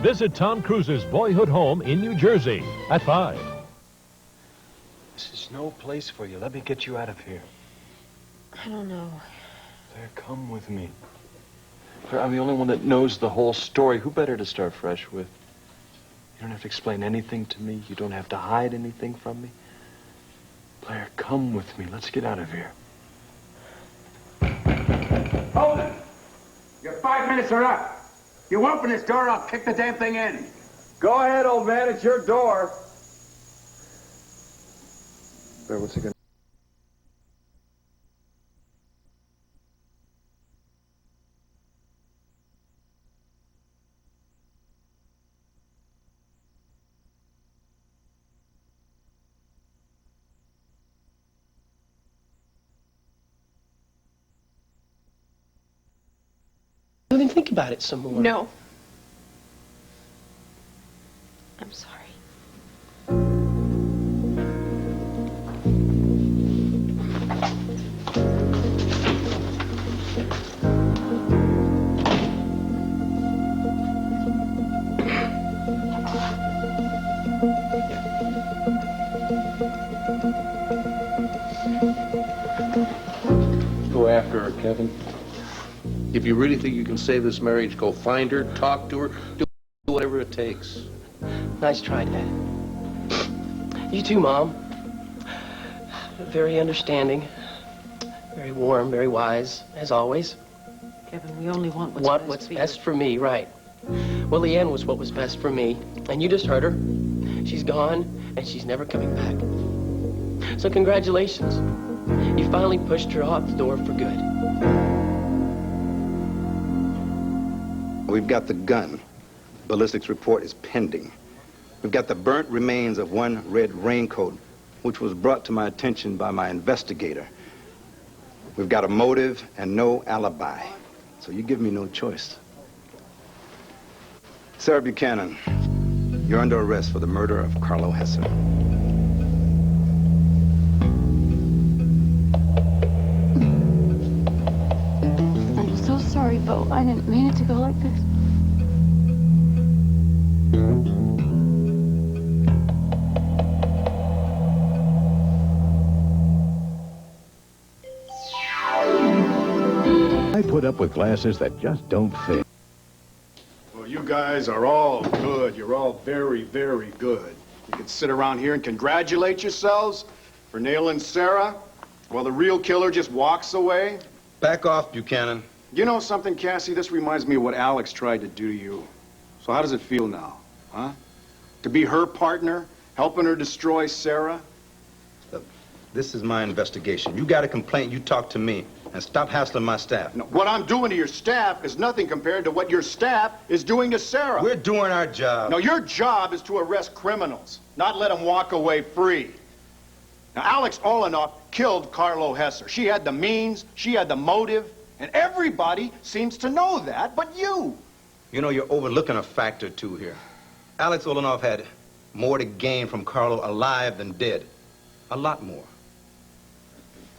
Visit Tom Cruise's boyhood home in New Jersey at 5. This is no place for you. Let me get you out of here. I don't know. Claire, come with me. Claire, I'm the only one that knows the whole story. Who better to start fresh with? You don't have to explain anything to me. You don't have to hide anything from me. Claire, come with me. Let's get out of here. Hold it! Your 5 minutes are up. You open this door, I'll kick the damn thing in. Go ahead, old man. It's your door. Claire, what's he gonna... Then think about it some more. No. I'm sorry. Go after her, Kevin. If you really think you can save this marriage, go find her, talk to her, do whatever it takes. Nice try, Dad. You too, Mom. Very understanding, very warm, very wise, as always. Kevin, we only want What's best for me, right. Well, Leanne was what was best for me, and you just heard her. She's gone, and she's never coming back. So congratulations. You finally pushed her out the door for good. We've got the gun. Ballistics report is pending. We've got the burnt remains of one red raincoat, which was brought to my attention by my investigator. We've got a motive and no alibi, so you give me no choice. Sarah Buchanan, you're under arrest for the murder of Carlo Hesser. I'm so sorry, Bo. I didn't mean it to go like this. I put up with glasses that just don't fit. Well, you guys are all good. You're all very, very good. You can sit around here and congratulate yourselves for nailing Sarah while the real killer just walks away. Back off, Buchanan. You know something, Cassie? This reminds me of what Alex tried to do to you. So how does it feel now, huh? To be her partner, helping her destroy Sarah? Look, this is my investigation. You got a complaint, you talk to me. And stop hassling my staff. No, what I'm doing to your staff is nothing compared to what your staff is doing to Sarah. We're doing our job. No, your job is to arrest criminals, not let them walk away free. Now, Alex Oltl killed Carlo Hesser. She had the means, she had the motive, and everybody seems to know that, but you. You know, you're overlooking a fact or two here. Alex Oltl had more to gain from Carlo alive than dead. A lot more.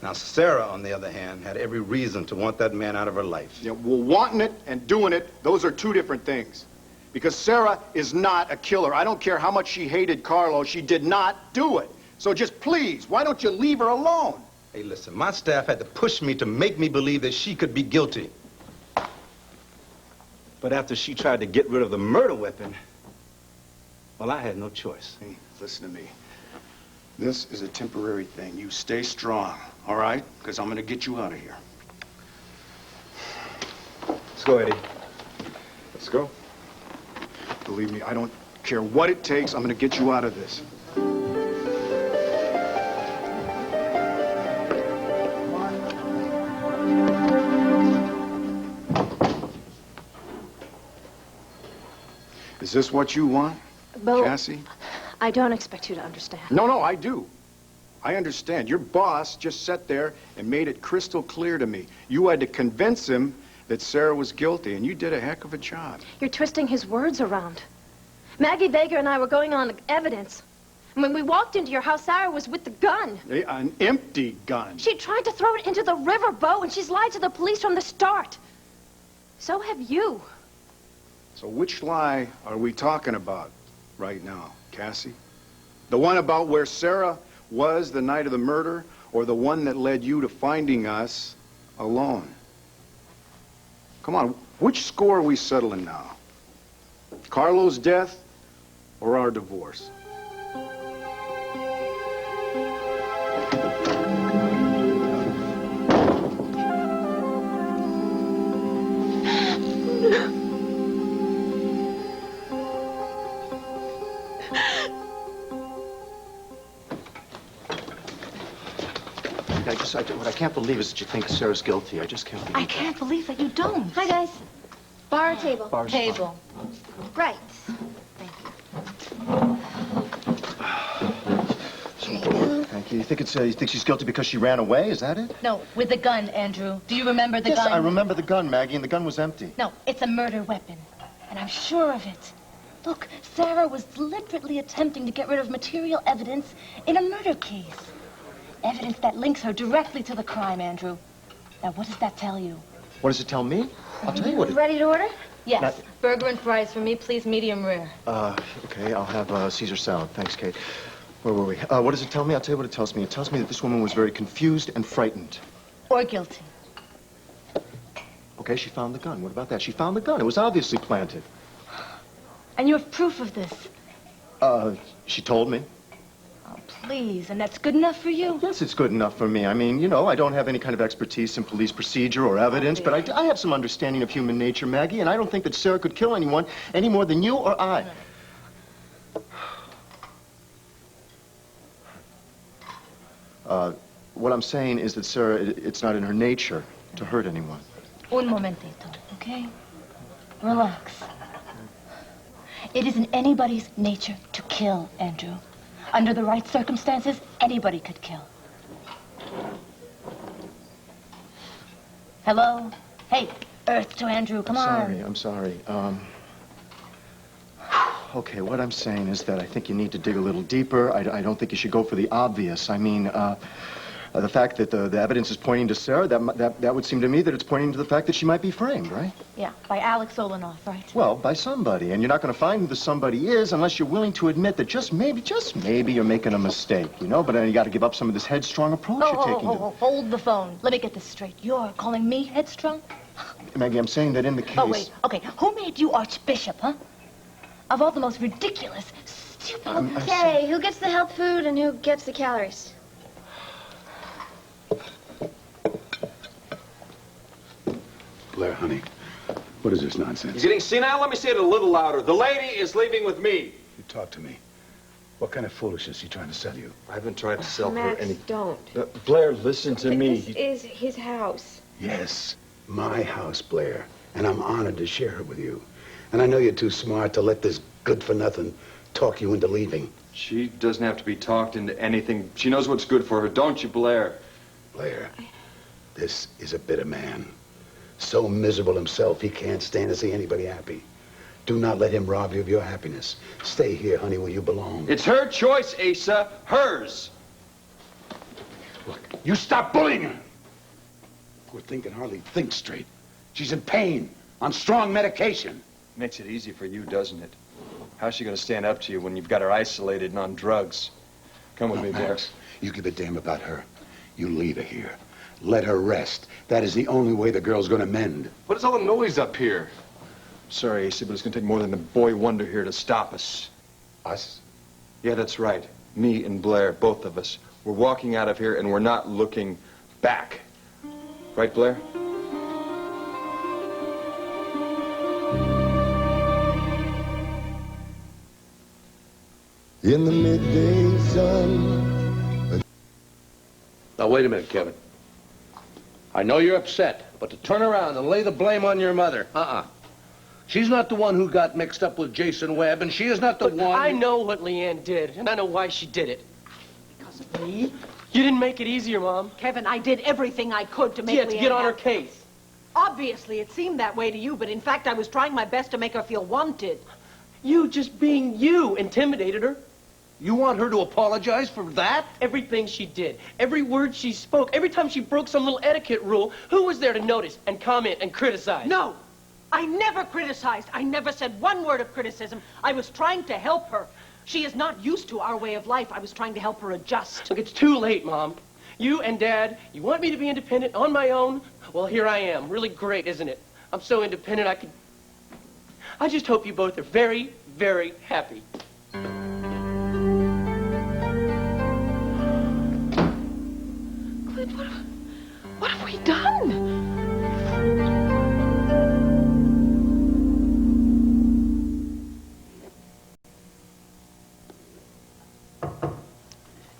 Now, Sarah, on the other hand, had every reason to want that man out of her life. Yeah, well, wanting it and doing it, those are two different things. Because Sarah is not a killer. I don't care how much she hated Carlo, she did not do it. So just please, why don't you leave her alone? Hey, listen, my staff had to push me to make me believe that she could be guilty. But after she tried to get rid of the murder weapon, well, I had no choice. Hey, listen to me. This is a temporary thing. You stay strong, all right? Because I'm going to get you out of here. Let's go, Eddie. Let's go. Believe me, I don't care what it takes. I'm going to get you out of this. Is this what you want, Bo, Cassie? I don't expect you to understand. No, I do. I understand. Your boss just sat there and made it crystal clear to me. You had to convince him that Sarah was guilty, and you did a heck of a job. You're twisting his words around. Maggie Baker and I were going on evidence. And when we walked into your house, Sarah was with the gun. An empty gun. She tried to throw it into the river, Bo, and she's lied to the police from the start. So have you. So So which lie are we talking about right now, Cassie? The one about where Sarah was the night of the murder, or the one that led you to finding us alone? Come on, which score are we settling now? Carlo's death or our divorce? What I can't believe is that you think Sarah's guilty. I just can't believe I can't believe that you don't. Hi, guys. Bar or table? Bar's Table. Right. Thank you. You think she's guilty because she ran away? Is that it? No, with the gun, Andrew. Do you remember the gun? Yes, I remember the gun, Maggie, and the gun was empty. No, it's a murder weapon. And I'm sure of it. Look, Sarah was deliberately attempting to get rid of material evidence in a murder case. Evidence that links her directly to the crime, Andrew. Now, what does that tell you? What does it tell me? I'll tell you what it... Ready to order? Yes. Not- Burger and fries for me, please, medium rare. Okay, I'll have Caesar salad. Thanks, Kate. Where were we? What does it tell me? I'll tell you what it tells me. It tells me that this woman was very confused and frightened. Or guilty. Okay, she found the gun. What about that? She found the gun. It was obviously planted. And you have proof of this? She told me. Oh, please, and that's good enough for you? Yes, it's good enough for me. I mean, you know, I don't have any kind of expertise in police procedure or evidence, but I have some understanding of human nature, Maggie, and I don't think that Sarah could kill anyone any more than you or I. What I'm saying is that Sarah, it's not in her nature to hurt anyone. Un momentito, okay? Relax. It is in anybody's nature to kill, Andrew. Under the right circumstances, anybody could kill. Hello? Hey, Earth to Andrew, come on. I'm sorry. Okay, what I'm saying is that I think you need to dig a little deeper. I don't think you should go for the obvious. I mean, the fact that the evidence is pointing to Sarah, that would seem to me that it's pointing to the fact that she might be framed, right? Yeah, by Alex Oltl, right? Well, by somebody. And you're not going to find who the somebody is unless you're willing to admit that just maybe you're making a mistake, you know? But then you got to give up some of this headstrong approach you're taking. Hold the phone. Let me get this straight. You're calling me headstrong? Maggie, I'm saying that in the case... Oh, wait. Okay, who made you Archbishop, huh? Of all the most ridiculous, stupid... Okay, who gets the health food and who gets the calories? Blair, honey, what is this nonsense? You getting senile? Let me say it a little louder. The lady is leaving with me. You talk to me. What kind of foolishness is he trying to sell you? I haven't tried to sell Max, her any... don't. Blair, listen to me. This is his house. Yes, my house, Blair, and I'm honored to share it with you. And I know you're too smart to let this good-for-nothing talk you into leaving. She doesn't have to be talked into anything. She knows what's good for her, don't you, Blair? Blair, this is a bitter man. So miserable himself, he can't stand to see anybody happy. Do not let him rob you of your happiness. Stay here, honey, where you belong. It's her choice, Asa. Hers. Look, you stop bullying her. Poor thing can hardly think straight. She's in pain, on strong medication. Makes it easy for you, doesn't it? How's she going to stand up to you when you've got her isolated and on drugs? Come with me, Blair. Max, you give a damn about her. You leave her here. Let her rest. That is the only way the girl's going to mend. What is all the noise up here? Sorry, Asa, but it's going to take more than the boy wonder here to stop us. Us? Yeah, that's right. Me and Blair, both of us. We're walking out of here and we're not looking back. Right, Blair? In the midday sun. Now, wait a minute, Kevin. I know you're upset, but to turn around and lay the blame on your mother, She's not the one who got mixed up with Jason Webb, and she is not the one... I know what Leanne did, and I know why she did it. Because of me? You didn't make it easier, Mom. Kevin, I did everything I could to make to get on her case. Obviously, it seemed that way to you, but in fact, I was trying my best to make her feel wanted. You just being you intimidated her. You want her to apologize for that? Everything she did, every word she spoke, every time she broke some little etiquette rule, who was there to notice and comment and criticize? No! I never criticized. I never said one word of criticism. I was trying to help her. She is not used to our way of life. I was trying to help her adjust. Look, it's too late, Mom. You and Dad, you want me to be independent on my own? Well, here I am. Really great, isn't it? I'm so independent I just hope you both are very, very happy. Clint, what have we done?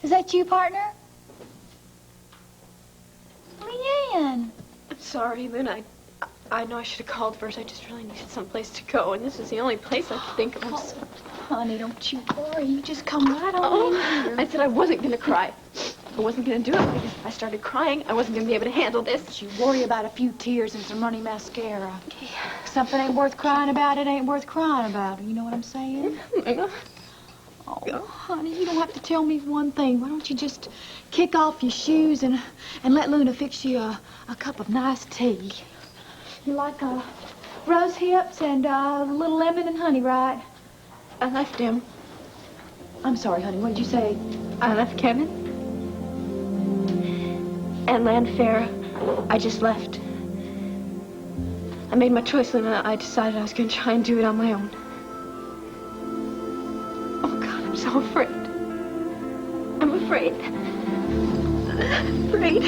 Is that you, partner? Leanne. I'm sorry, Lynn. I know I should have called first. I just really needed someplace to go, and this is the only place I could think of. Oh, honey, don't you worry. You just come right on in here. I said I wasn't going to cry. I wasn't going to do it because if I started crying, I wasn't going to be able to handle this. You worry about a few tears and some runny mascara. Okay. Something ain't worth crying about, it ain't worth crying about. You know what I'm saying? Oh, honey, you don't have to tell me one thing. Why don't you just kick off your shoes and let Luna fix you a cup of nice tea? You like rose hips and a little lemon and honey, right? I left him. I'm sorry, honey. What did you say? I left Kevin. And Landfair. I just left. I made my choice, and I decided I was going to try and do it on my own. Oh, God, I'm so afraid. I'm afraid. Afraid.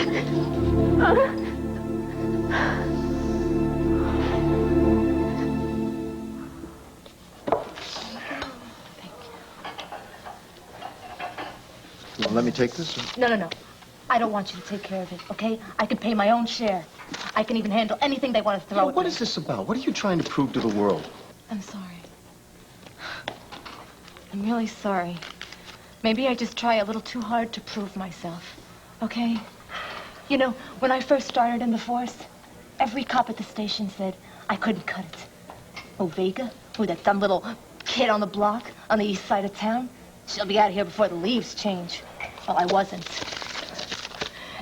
Well, let me take this? No. I don't want you to take care of it, okay? I can pay my own share. I can even handle anything they want to throw at me. What is this about? What are you trying to prove to the world? I'm sorry. I'm really sorry. Maybe I just try a little too hard to prove myself, okay? You know, when I first started in the force, every cop at the station said I couldn't cut it. Oh, Vega, that dumb little kid on the block on the east side of town, she'll be out of here before the leaves change. Well, I wasn't.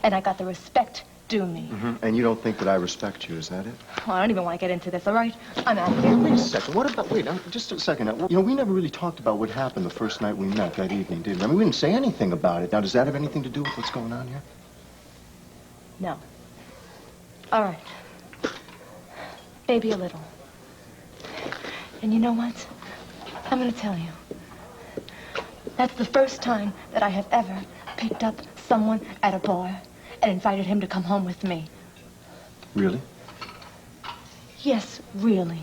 And I got the respect due me. And you don't think that I respect you, is that it? Well, I don't even want to get into this, all right? I'm out of here. Wait a second. What about... Wait, just a second. Now, you know, we never really talked about what happened the first night we met that evening, did we? I mean, we didn't say anything about it. Now, does that have anything to do with what's going on here? No. All right. Maybe a little. And you know what? I'm going to tell you. That's the first time that I have ever picked up someone at a bar and invited him to come home with me. Really? Yes, really.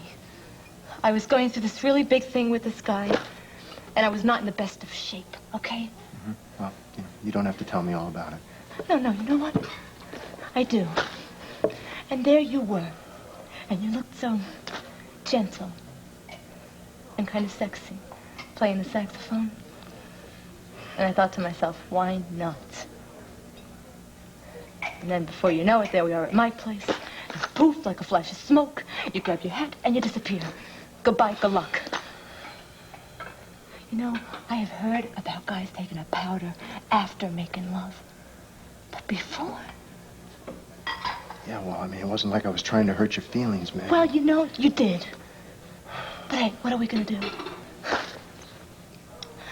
I was going through this really big thing with this guy, and I was not in the best of shape, okay? Well, you don't have to tell me all about it. No, you know what? I do. And there you were, and you looked so gentle and kind of sexy, playing the saxophone. And I thought to myself, why not? And then before you know it, there we are at my place. And poof, like a flash of smoke, you grab your hat and you disappear. Goodbye, good luck. You know, I have heard about guys taking a powder after making love. But before... Yeah, well, I mean, it wasn't like I was trying to hurt your feelings, man. Well, you know, you did. But hey, what are we gonna do?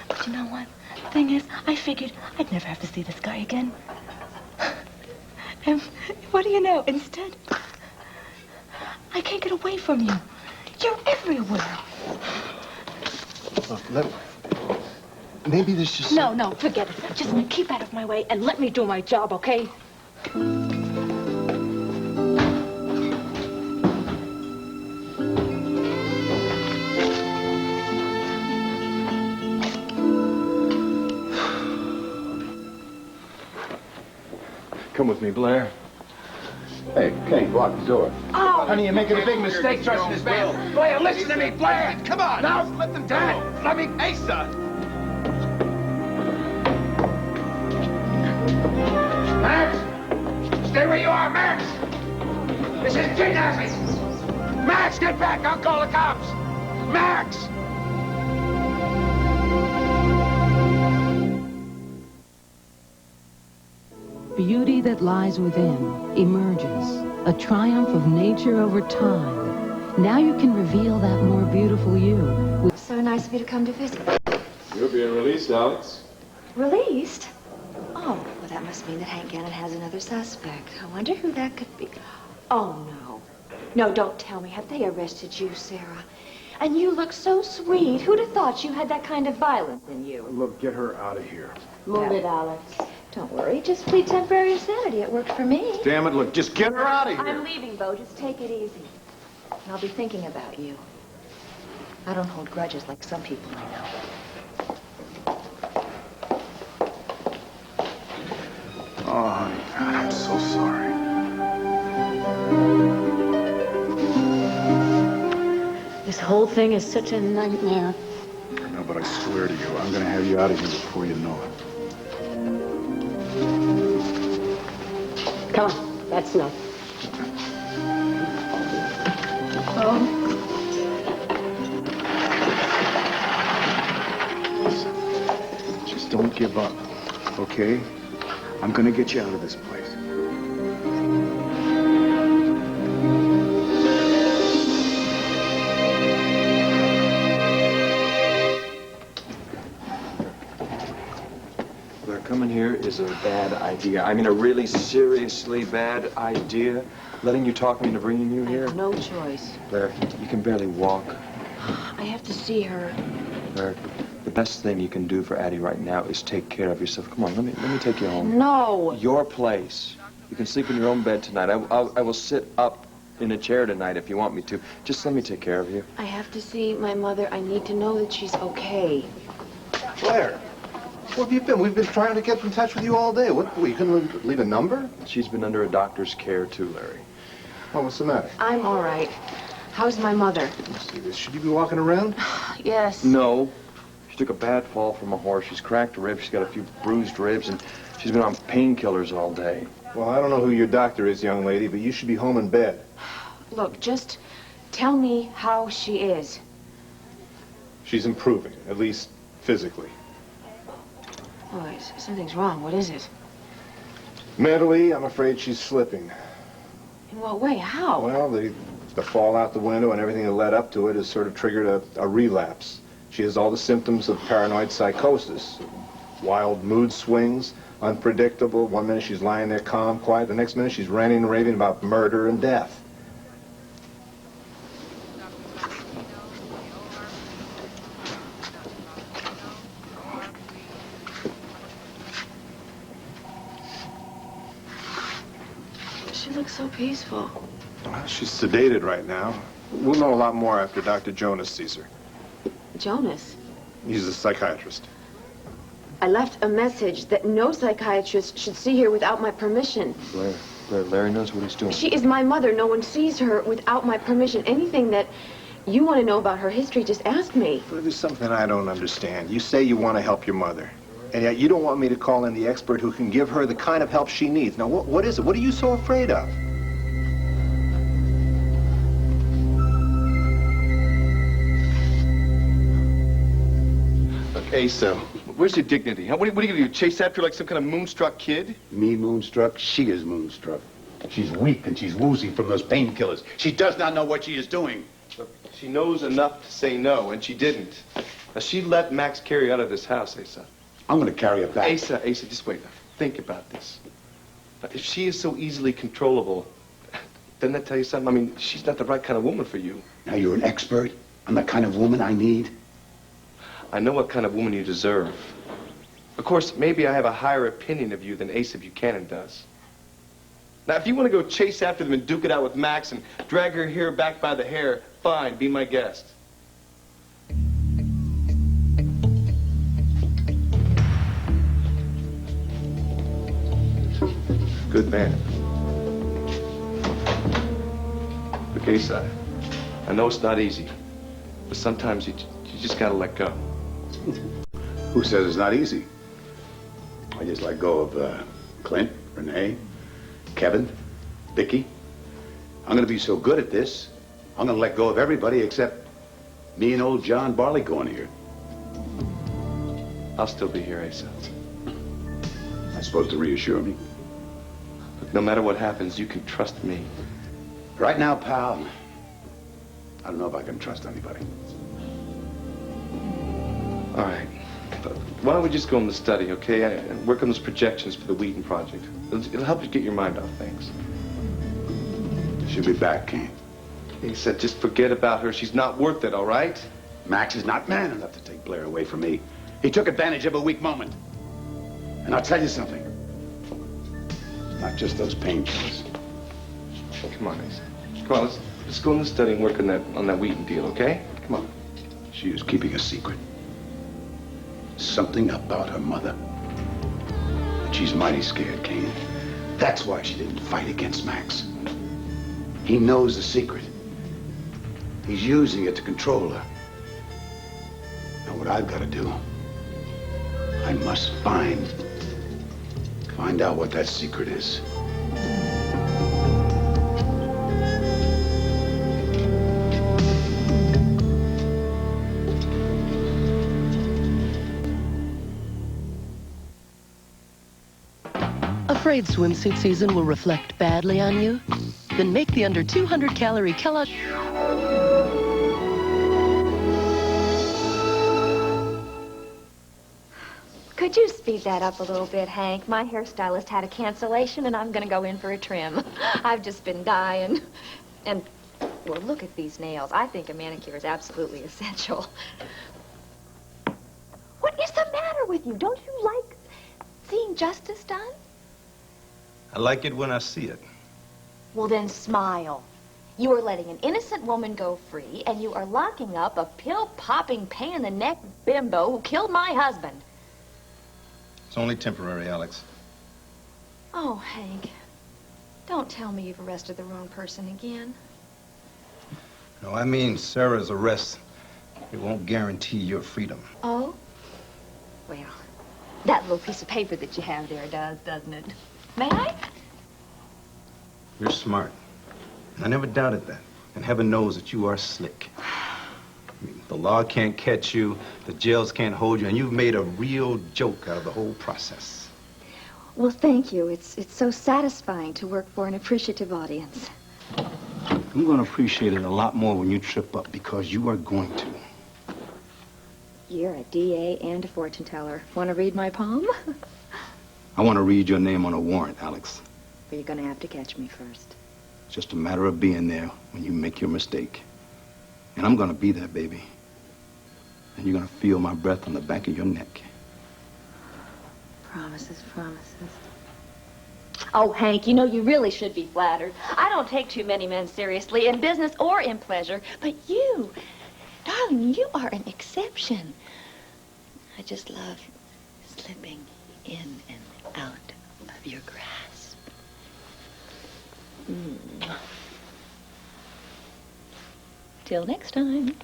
But you know what? The thing is, I figured I'd never have to see this guy again. And what do you know? Instead, I can't get away from you. You're everywhere. Look, maybe there's just... No, forget it. Just keep out of my way and let me do my job, okay? Come with me, Blair. Hey, Kenny, block the door. Oh! Honey, you're making a big mistake trusting this man. Blair, listen to me, Blair! Come on! Now, Let them Dad, go! let me... Asa! Max! Stay where you are, Max! This is kidnapping! Max, get back! I'll call the cops! Max! Beauty that lies within emerges, a triumph of nature over time. Now you can reveal that more beautiful you. So nice of you to come to visit. You're being released, Alex. Released? Oh, well, that must mean that Hank Gannon has another suspect. I wonder who that could be. Oh, no. No, don't tell me. Have they arrested you, Sarah? And you look so sweet. Who'd have thought you had that kind of violence in you? Look, get her out of here. Move it, Alex. Don't worry. Just plead temporary insanity. It worked for me. Damn it, look, just get her out of here. I'm leaving, Bo. Just take it easy. And I'll be thinking about you. I don't hold grudges like some people I know. Oh, honey, God, I'm so sorry. This whole thing is such a nightmare. No, but I swear to you, I'm gonna have you out of here before you know it. Come on, that's enough. Oh. Just don't give up, okay? I'm gonna get you out of this place. Claire, coming here is a bad idea. I mean, a really seriously bad idea. Letting you talk me into bringing you here. No choice. Claire, you can barely walk. I have to see her. Claire, the best thing you can do for Addie right now is take care of yourself. Come on, let me take you home. No. Your place. You can sleep in your own bed tonight. I will sit up in a chair tonight if you want me to. Just let me take care of you. I have to see my mother. I need to know that she's okay. Claire, where have you been? We've been trying to get in touch with you all day. What, you couldn't leave a number? She's been under a doctor's care too, Larry. Oh, what's the matter? I'm all right. How's my mother? Let's see this. Should you be walking around? Yes. No. She took a bad fall from a horse. She's cracked a rib. She's got a few bruised ribs, and she's been on painkillers all day. Well, I don't know who your doctor is, young lady, but you should be home in bed. Look, just tell me how she is. She's improving, at least physically. Oh, something's wrong. What is it? Mentally, I'm afraid she's slipping. In what way? How? Well, the fall out the window and everything that led up to it has sort of triggered a relapse. She has all the symptoms of paranoid psychosis. Wild mood swings, unpredictable. One minute she's lying there calm, quiet. The next minute she's ranting and raving about murder and death. She looks so peaceful. Well, she's sedated right now. We'll know a lot more after Dr. Jonas sees her. Jonas? He's a psychiatrist. I left a message that no psychiatrist should see her without my permission. Claire, Larry knows what he's doing. She is my mother. No one sees her without my permission. Anything that you want to know about her history, just ask me. Well, there's something I don't understand. You say you want to help your mother, and yet you don't want me to call in the expert who can give her the kind of help she needs. Now, what is it? What are you so afraid of? Okay, so where's your dignity? Huh? What are you going to do? Chase after her like some kind of moonstruck kid? Me moonstruck? She is moonstruck. She's weak and she's woozy from those painkillers. She does not know what she is doing. Look, she knows enough to say no, and she didn't. Now, she let Max carry her out of this house, Asa. I'm going to carry her back. Asa, just wait. Now, think about this. Now, if she is so easily controllable, doesn't that tell you something? I mean, she's not the right kind of woman for you. Now, you're an expert on the kind of woman I need. I know what kind of woman you deserve. Of course, maybe I have a higher opinion of you than Asa Buchanan does. Now, if you want to go chase after them and duke it out with Max and drag her here back by the hair, fine, be my guest. Good man. Look, Asa, I know it's not easy, but sometimes you just gotta let go. Who says it's not easy? I just let go of Clint, Renee, Kevin, Vicky. I'm going to be so good at this, I'm going to let go of everybody except me and old John Barleycorn here. I'll still be here, Asa. That's supposed to reassure me. Look, no matter what happens, you can trust me. Right now, pal, I don't know if I can trust anybody. All right. But why don't we just go in the study, okay? And work on those projections for the Wheaton project. It'll help you get your mind off things. She'll be back, Kane. He said just forget about her. She's not worth it, all right? Max is not man enough to take Blair away from me. He took advantage of a weak moment. And I'll tell you something. It's not just those painkillers. Come on, Ace. Come on, let's go in the study and work on that Wheaton deal, okay? Come on. She is keeping a secret. Something about her mother. And she's mighty scared, Kane. That's why she didn't fight against Max. He knows the secret. He's using it to control her. Now what I've got to do, I must find out what that secret is. Afraid swimsuit season will reflect badly on you? Then make the under 200-calorie Kellogg... Could you speed that up a little bit, Hank? My hairstylist had a cancellation, and I'm going to go in for a trim. I've just been dying. And, well, look at these nails. I think a manicure is absolutely essential. What is the matter with you? Don't you like seeing justice done? I like it when I see it. Well, then smile. You are letting an innocent woman go free, and you are locking up a pill-popping, pain-in-the-neck bimbo who killed my husband. It's only temporary, Alex. Oh, Hank. Don't tell me you've arrested the wrong person again. No, I mean Sarah's arrest. It won't guarantee your freedom. Oh? Well, that little piece of paper that you have there does, doesn't it? May I? You're smart. I never doubted that. And heaven knows that you are slick. I mean, the law can't catch you, the jails can't hold you, and you've made a real joke out of the whole process. Well, thank you. It's so satisfying to work for an appreciative audience. I'm going to appreciate it a lot more when you trip up, because you are going to. You're a DA and a fortune teller. Want to read my palm? I want to read your name on a warrant, Alex. But you're going to have to catch me first. It's just a matter of being there when you make your mistake. And I'm going to be there, baby. And you're going to feel my breath on the back of your neck. Promises, promises. Oh, Hank, you know you really should be flattered. I don't take too many men seriously, in business or in pleasure. But you, darling, you are an exception. I just love slipping in and out of your grasp. Till next time.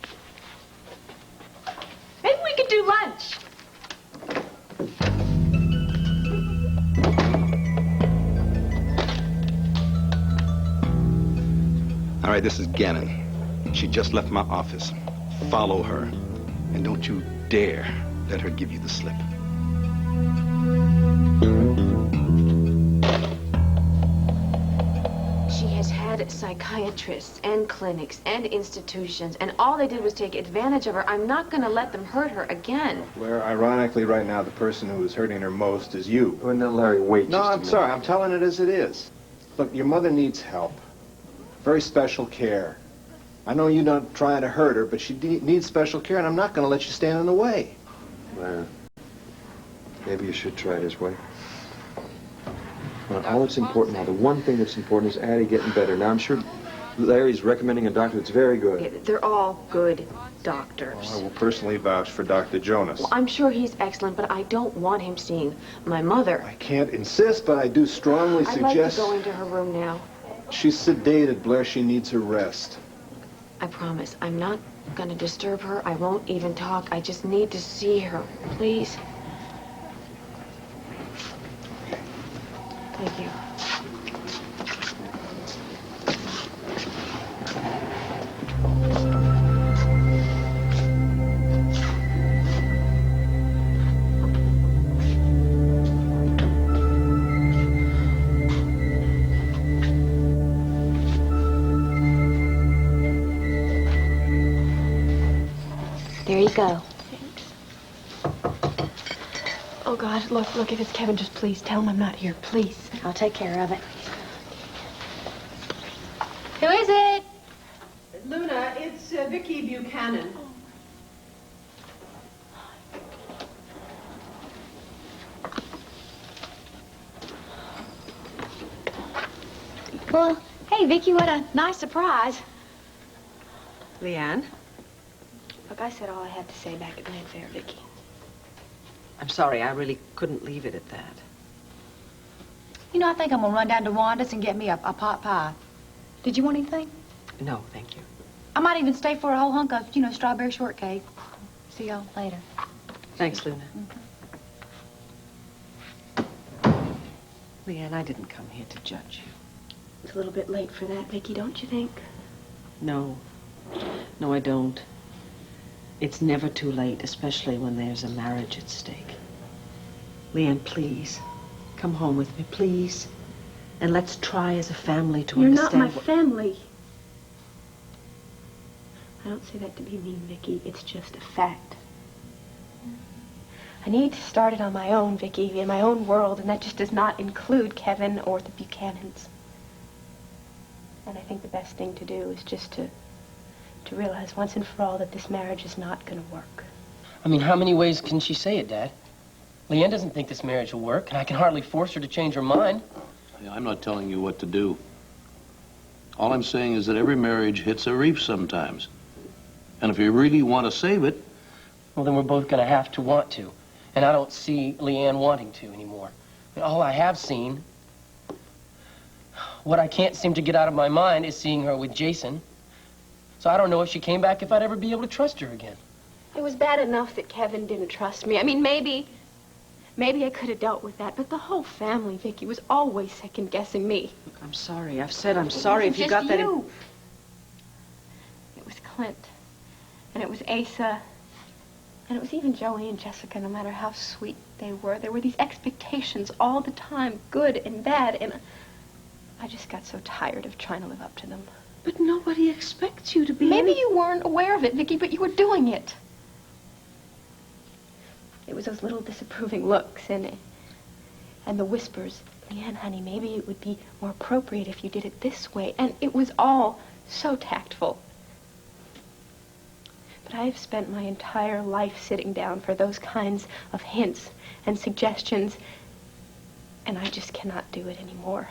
Maybe we could do lunch. All right, this is Gannon. She just left my office. Follow her. And don't you dare let her give you the slip. She has had psychiatrists and clinics and institutions, and all they did was take advantage of her. I'm not going to let them hurt her again. Blair, ironically, right now, the person who is hurting her most is you. Oh, no, Larry, wait No, just a I'm minute. sorry. I'm telling it as it is. Look, your mother needs help. Very special care. I know you're not trying to hurt her, but she needs special care, and I'm not going to let you stand in the way. Larry, maybe you should try it his way. All that's important now, the one thing that's important is Addie getting better. Now, I'm sure Larry's recommending a doctor that's very good. They're all good doctors. I will personally vouch for Dr. Jonas. Well, I'm sure he's excellent, but I don't want him seeing my mother. I can't insist, but I do strongly I'd like to suggest... go into her room now. She's sedated, Blair. She needs her rest. I promise. I'm not going to disturb her. I won't even talk. I just need to see her. Please. Thank you. go. Oh, God, look, if it's Kevin, just please tell him I'm not here, please. I'll take care of it. Who is it? Luna, it's Vicki Buchanan. Well, hey, Vicki, what a nice surprise. Leanne? Look, I said all I had to say back at Landfair, Vicki. I'm sorry, I really couldn't leave it at that. You know, I think I'm gonna run down to Wanda's and get me a pot pie. Did you want anything? No, thank you. I might even stay for a whole hunk of, strawberry shortcake. See y'all later. Thanks, Luna. Leanne, I didn't come here to judge you. It's a little bit late for that, Vicki, don't you think? No. No, I don't. It's never too late, especially when there's a marriage at stake. Leanne, please, come home with me, please. And let's try as a family to understand. You're not my family. I don't say that to be mean, Vicki. It's just a fact. I need to start it on my own, Vicki, in my own world, and that just does not include Kevin or the Buchanans. And I think the best thing to do is just to realize once and for all that this marriage is not going to work. I mean, how many ways can she say it, Dad? Leanne doesn't think this marriage will work, and I can hardly force her to change her mind. I'm not telling you what to do. All I'm saying is that every marriage hits a reef sometimes. And if you really want to save it... Well, then we're both going to have to want to. And I don't see Leanne wanting to anymore. I mean, all I have seen, what I can't seem to get out of my mind is seeing her with Jason. So I don't know if she came back if I'd ever be able to trust her again. It was bad enough that Kevin didn't trust me. I mean, maybe I could have dealt with that, but the whole family, Vicki, was always second-guessing me. Look, I'm sorry. I've said I'm sorry if you got that. It was Clint, and it was Asa, and it was even Joey and Jessica, no matter how sweet they were. There were these expectations all the time, good and bad, and I just got so tired of trying to live up to them. But nobody expects you to be... Maybe you weren't aware of it, Vicki, but you were doing it. It was those little disapproving looks and the whispers. Leanne, honey, maybe it would be more appropriate if you did it this way. And it was all so tactful. But I have spent my entire life sitting down for those kinds of hints and suggestions, and I just cannot do it anymore.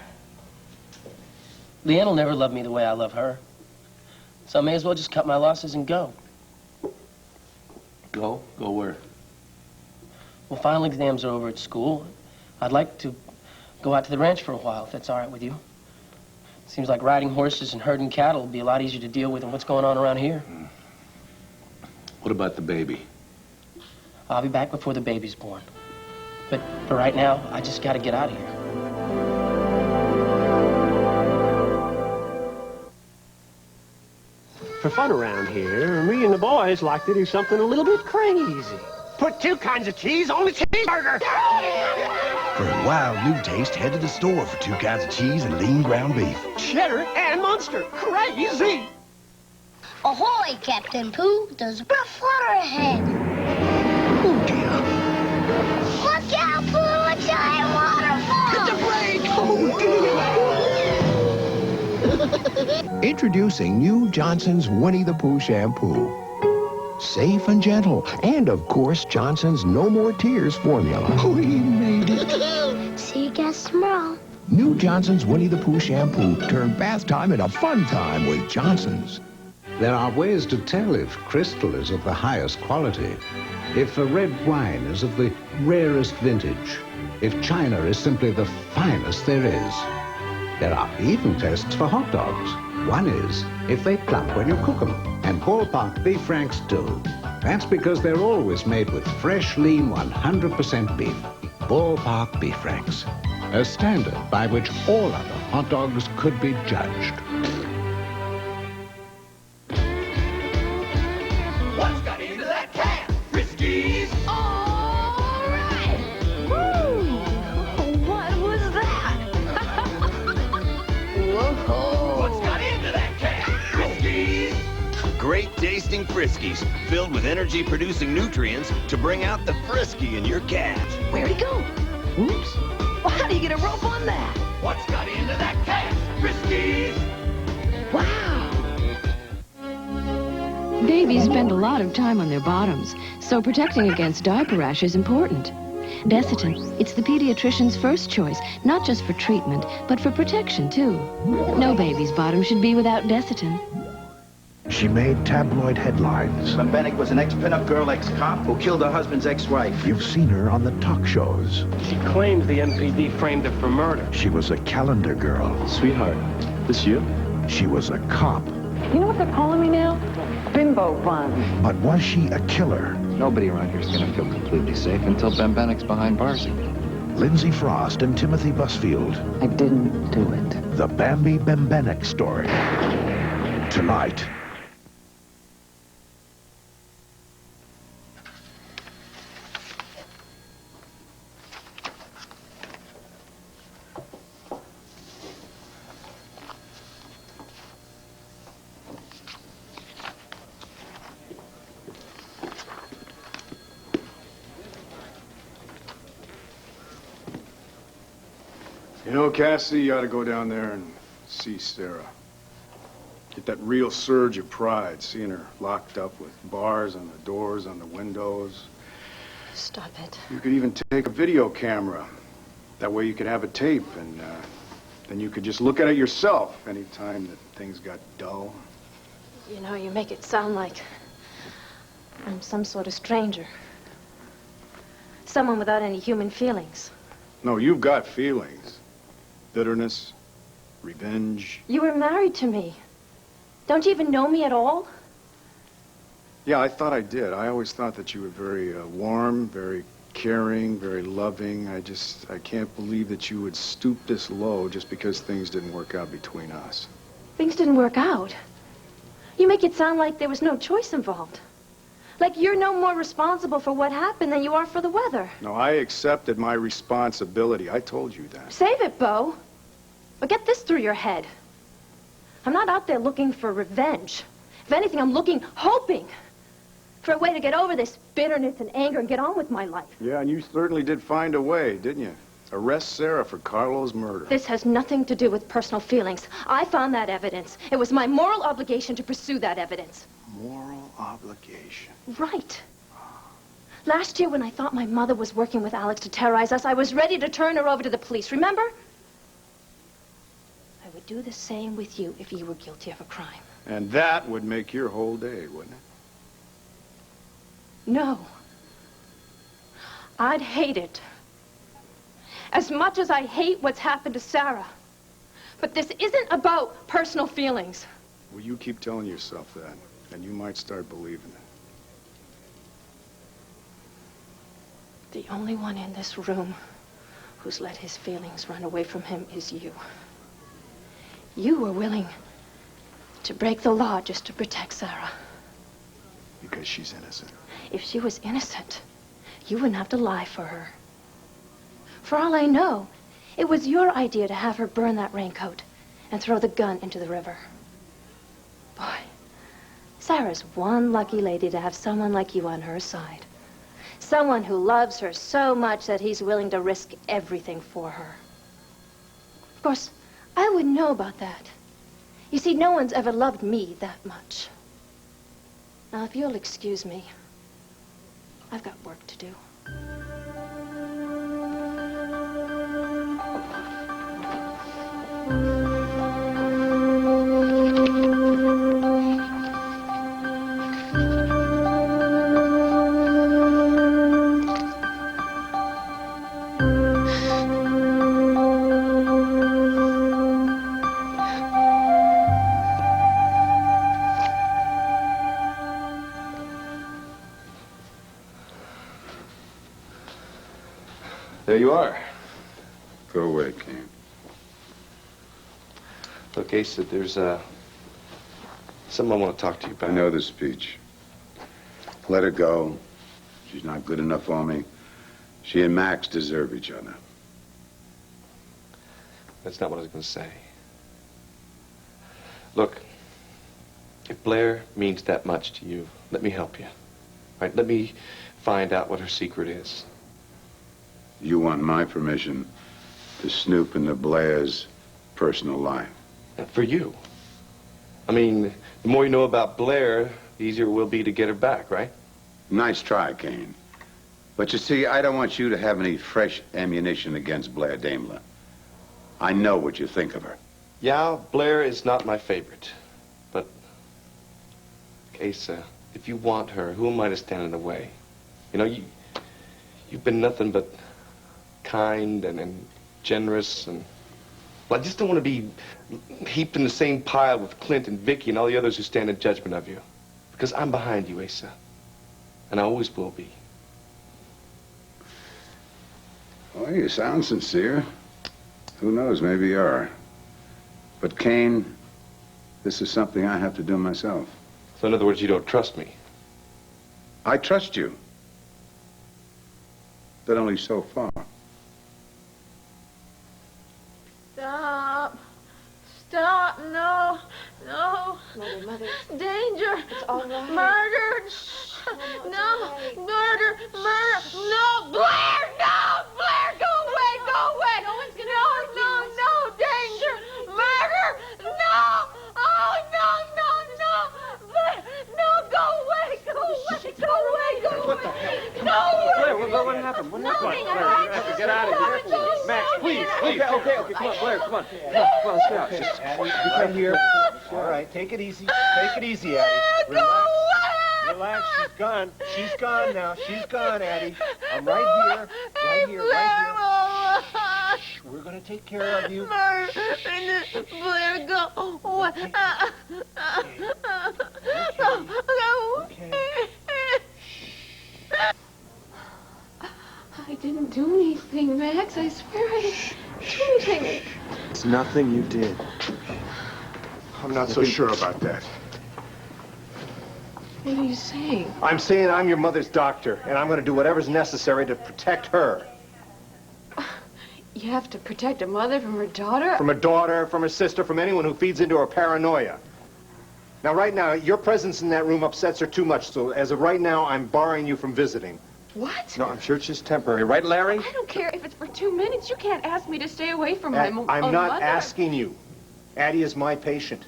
Leanne will never love me the way I love her. So I may as well just cut my losses and go. Go? Go where? Well, final exams are over at school. I'd like to go out to the ranch for a while, if that's all right with you. Seems like riding horses and herding cattle will be a lot easier to deal with than what's going on around here. What about the baby? I'll be back before the baby's born. But for right now, I just got to get out of here. For fun around here, me and the boys like to do something a little bit crazy. Put 2 kinds of cheese on the cheeseburger. For a wild new taste, head to the store for 2 kinds of cheese and lean ground beef. Cheddar and Munster. Crazy. Ahoy, Captain Pooh. There's a flutter ahead. Oh, dear. Look out, Pooh. A giant waterfall. Hit the brake. Oh, dear. Introducing new Johnson's Winnie the Pooh shampoo. Safe and gentle. And, of course, Johnson's No More Tears formula. We made it. See you guys tomorrow. New Johnson's Winnie the Pooh shampoo. Turn bath time into fun time with Johnson's. There are ways to tell if crystal is of the highest quality, if a red wine is of the rarest vintage, if china is simply the finest there is. There are even tests for hot dogs. One is if they plump when you cook them, and ballpark beef franks do. That's because they're always made with fresh, lean, 100% beef. Ballpark beef franks, a standard by which all other hot dogs could be judged. What's got into that can? Friskies. All right. Woo! What was that? Whoa. What's got into that can? Friskies. Great tasting Friskies, filled with energy-producing nutrients to bring out the frisky in your cat. Where'd he go? Oops. Well, how do you get a rope on that? What's got into that cat? Friskies! Wow. Babies spend a lot of time on their bottoms, so protecting against diaper rash is important. Desitin, it's the pediatrician's first choice, not just for treatment, but for protection, too. No baby's bottom should be without Desitin. She made tabloid headlines. Bennett was an ex-pinup girl, ex-cop who killed her husband's ex-wife. You've seen her on the talk shows. She claims the MPD framed her for murder. She was a calendar girl. Sweetheart, this you? She was a cop. You know what they're calling me now? Bimbo Bun. But was she a killer? Nobody around here is going to feel completely safe until Benbenek's behind bars again. Lindsay Frost and Timothy Busfield. I didn't do it. The Bambi Bembenek story. Tonight. You know, Cassie, you ought to go down there and see Sarah. Get that real surge of pride, seeing her locked up with bars on the doors, on the windows. Stop it. You could even take a video camera. That way you could have a tape, and then you could just look at it yourself anytime that things got dull. You know, you make it sound like I'm some sort of stranger. Someone without any human feelings. No, you've got feelings. Bitterness, revenge. You were married to me. Don't you even know me at all? Yeah, I thought I did. I always thought that you were very warm, very caring, very loving. I can't believe that you would stoop this low just because things didn't work out between us. Things didn't work out. You make it sound like there was no choice involved. Like you're no more responsible for what happened than you are for the weather. No, I accepted my responsibility. I told you that. Save it, Bo. But get this through your head. I'm not out there looking for revenge. If anything, I'm looking, hoping, for a way to get over this bitterness and anger and get on with my life. Yeah, and you certainly did find a way, didn't you? Arrest Sarah for Carlo's murder. This has nothing to do with personal feelings. I found that evidence. It was my moral obligation to pursue that evidence. Moral obligation. Right. Last year, when I thought my mother was working with Alex to terrorize us, I was ready to turn her over to the police, remember? I would do the same with you if you were guilty of a crime. And that would make your whole day, wouldn't it? No. I'd hate it. As much as I hate what's happened to Sarah. But this isn't about personal feelings. Well, you keep telling yourself that, and you might start believing it. The only one in this room who's let his feelings run away from him is you. You were willing to break the law just to protect Sarah. Because she's innocent. If she was innocent, you wouldn't have to lie for her. For all I know, it was your idea to have her burn that raincoat and throw the gun into the river. Boy, Sarah's one lucky lady to have someone like you on her side. Someone who loves her so much that he's willing to risk everything for her. Of course, I wouldn't know about that. You see, no one's ever loved me that much. Now, if you'll excuse me, I've got work to do. There you are. Go away, King. Look, Ace, there's something I want to talk to you about. I know the speech. Let her go. She's not good enough for me. She and Max deserve each other. That's not what I was going to say. Look, If Blair means that much to you, let me help you. All right, let me find out what her secret is. You want my permission to snoop into Blair's personal life? For you. I mean, the more you know about Blair, the easier it will be to get her back, right? Nice try, Kane. But you see, I don't want you to have any fresh ammunition against Blair Daimler. I know what you think of her. Yeah, Blair is not my favorite. But, Asa, if you want her, who am I to stand in the way? You know, you've been nothing but kind and generous and... Well, I just don't want to be heaped in the same pile with Clint and Vicky and all the others who stand in judgment of you. Because I'm behind you, Asa. And I always will be. Well, you sound sincere. Who knows, maybe you are. But, Kane, this is something I have to do myself. So in other words, you don't trust me? I trust you. But only so far. Stop. Stop. No. No. Mother. Danger. It's all right. Murder. No. Murder. No. Blair. No. Blair, go away. Go away. No one's gonna hurt you. No. Danger. Murder. No. Oh, no. Blair. No. Go away. Go away. What the hell? Go away. Blair, what happened? What happened? Nothing. Blair, you have to get out of here. Max, please. Okay, come on, Blair, come on. Come on, let's get out. Just, Addie, you come here. All right, take it easy. Take it easy, Addie. Relax. Relax, she's gone. She's gone now. She's gone, Addie. I'm right here. Right here. Shh, we're going to take care of you. Blair, go away. Okay. I didn't do anything, Max. I swear I didn't do anything. It's nothing you did. I'm not so sure about that. What are you saying? I'm saying I'm your mother's doctor, and I'm going to do whatever's necessary to protect her. You have to protect a mother from her daughter? From her daughter, from her sister, from anyone who feeds into her paranoia. Now, right now, your presence in that room upsets her too much, so as of right now, I'm barring you from visiting. What? No, I'm sure it's just temporary. Right, Larry? I don't care if it's for 2 minutes. You can't ask me to stay away from my I'm own not mother. asking you. Addie is my patient.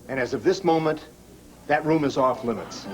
And as of this moment, that room is off limits.